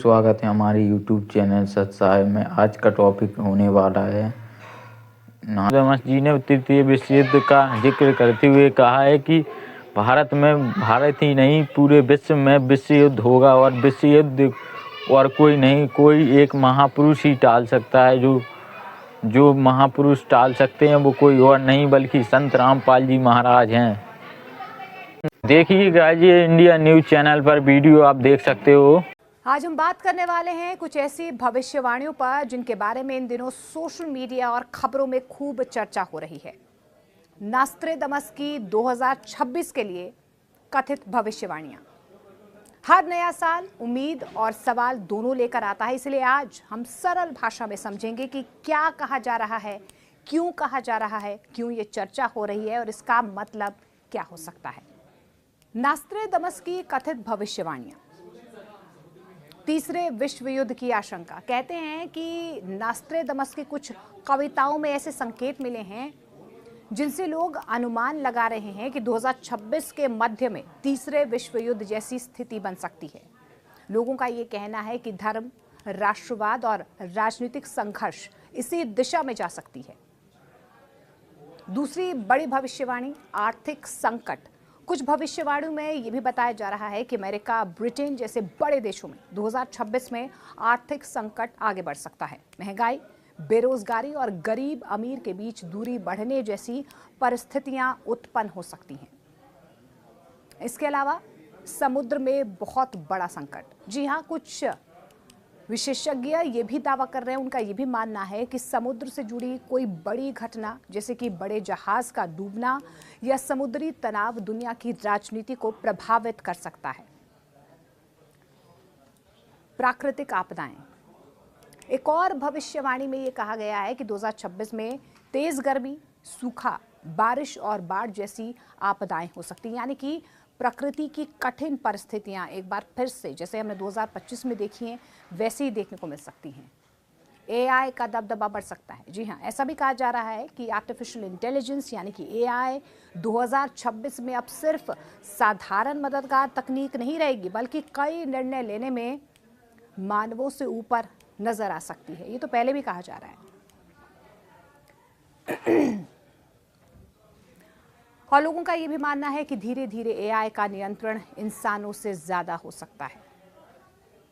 स्वागत है हमारे YouTube चैनल सच साहेब में। आज का टॉपिक होने वाला है नोस्ट्राडामस जी ने तृतीय विश्व युद्ध का जिक्र करते हुए कहा है कि भारत ही नहीं पूरे विश्व में विश्व युद्ध होगा और विश्व युद्ध और कोई नहीं, कोई एक महापुरुष ही टाल सकता है। जो महापुरुष टाल सकते हैं वो कोई और नहीं बल्कि संत रामपाल जी महाराज हैं। देखिएगा ये इंडिया न्यूज़ चैनल पर वीडियो आप देख सकते हो। आज हम बात करने वाले हैं कुछ ऐसी भविष्यवाणियों पर जिनके बारे में इन दिनों सोशल मीडिया और खबरों में खूब चर्चा हो रही है। नोस्ट्राडामस की 2026 के लिए कथित भविष्यवाणियां। हर नया साल उम्मीद और सवाल दोनों लेकर आता है, इसलिए आज हम सरल भाषा में समझेंगे कि क्या कहा जा रहा है, क्यों कहा जा रहा है, क्यों ये चर्चा हो रही है और इसका मतलब क्या हो सकता है। नोस्ट्राडामस की कथित भविष्यवाणियां। तीसरे विश्व युद्ध की आशंका। कहते हैं कि नोस्ट्राडामस की कुछ कविताओं में ऐसे संकेत मिले हैं जिनसे लोग अनुमान लगा रहे हैं कि 2026 के मध्य में तीसरे विश्व युद्ध जैसी स्थिति बन सकती है। लोगों का ये कहना है कि धर्म, राष्ट्रवाद और राजनीतिक संघर्ष इसी दिशा में जा सकती है। दूसरी बड़ी भविष्यवाणी, आर्थिक संकट। कुछ भविष्यवाणियों में ये भी बताया जा रहा है कि अमेरिका, ब्रिटेन जैसे बड़े देशों में 2026 में आर्थिक संकट आगे बढ़ सकता है। महंगाई, बेरोजगारी और गरीब अमीर के बीच दूरी बढ़ने जैसी परिस्थितियां उत्पन्न हो सकती हैं। इसके अलावा समुद्र में बहुत बड़ा संकट। जी हाँ, कुछ विशेषज्ञ ये भी दावा कर रहे हैं, उनका ये भी मानना है कि समुद्र से जुड़ी कोई बड़ी घटना जैसे कि बड़े जहाज का डूबना या समुद्री तनाव दुनिया की राजनीति को प्रभावित कर सकता है। प्राकृतिक आपदाएं। एक और भविष्यवाणी में ये कहा गया है कि 2026 में तेज गर्मी, सूखा, बारिश और बाढ़ जैसी आपदाएं हो सकती हैं, यानी कि प्रकृति की कठिन परिस्थितियां एक बार फिर से जैसे हमने 2025 में देखी हैं वैसे ही देखने को मिल सकती हैं। एआई का दबदबा बढ़ सकता है। जी हाँ, ऐसा भी कहा जा रहा है कि आर्टिफिशियल इंटेलिजेंस यानी कि एआई 2026 में अब सिर्फ साधारण मददगार तकनीक नहीं रहेगी बल्कि कई निर्णय लेने में मानवों से ऊपर नजर आ सकती है। ये तो पहले भी कहा जा रहा है। और लोगों का ये भी मानना है कि धीरे धीरे एआई का नियंत्रण इंसानों से ज्यादा हो सकता है।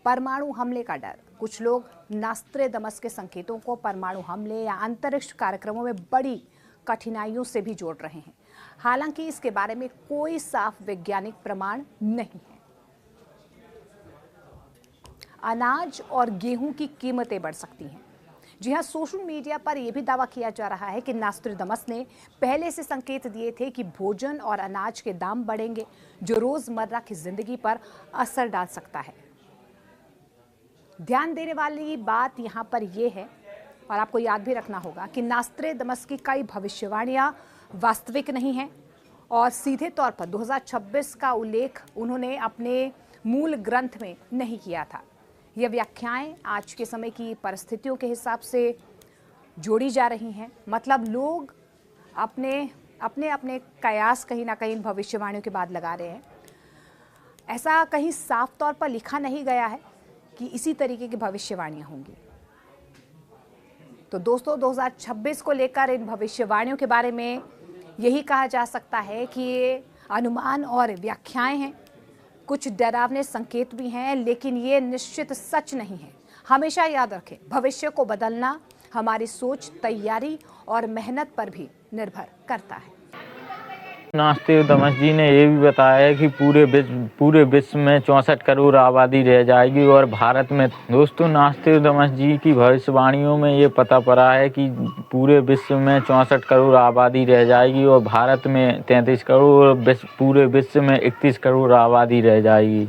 परमाणु हमले का डर। कुछ लोग नोस्ट्राडामस के संकेतों को परमाणु हमले या अंतरिक्ष कार्यक्रमों में बड़ी कठिनाइयों से भी जोड़ रहे हैं। हालांकि इसके बारे में कोई साफ वैज्ञानिक प्रमाण नहीं है। अनाज और गेहूं की कीमतें बढ़ सकती हैं। जी हाँ, सोशल मीडिया पर यह भी दावा किया जा रहा है कि नोस्ट्राडामस ने पहले से संकेत दिए थे कि भोजन और अनाज के दाम बढ़ेंगे, जो रोजमर्रा की जिंदगी पर असर डाल सकता है। ध्यान देने वाली बात यहाँ पर यह है, और आपको याद भी रखना होगा कि नोस्ट्राडामस की कई भविष्यवाणियां वास्तविक नहीं हैं और सीधे तौर पर 2026 का उल्लेख उन्होंने अपने मूल ग्रंथ में नहीं किया था। ये व्याख्याएं आज के समय की परिस्थितियों के हिसाब से जोड़ी जा रही हैं। मतलब लोग अपने कयास कहीं ना कहीं भविष्यवाणियों के बाद लगा रहे हैं। ऐसा कहीं साफ तौर पर लिखा नहीं गया है कि इसी तरीके की भविष्यवाणियां होंगी। तो दोस्तों, 2026 को लेकर इन भविष्यवाणियों के बारे में यही कहा जा सकता है कि ये अनुमान और व्याख्याएं हैं। कुछ डरावने संकेत भी हैं, लेकिन ये निश्चित सच नहीं है। हमेशा याद रखें, भविष्य को बदलना हमारी सोच, तैयारी और मेहनत पर भी निर्भर करता है। नोस्ट्राडामस जी ने ये भी बताया है कि पूरे विश्व में 64 करोड़ आबादी रह जाएगी और भारत में। दोस्तों, नोस्ट्राडामस जी की भविष्यवाणियों में ये पता पड़ा है कि पूरे विश्व में 64 करोड़ आबादी रह जाएगी और भारत में 33 करोड़ और पूरे विश्व में 31 करोड़ आबादी रह जाएगी।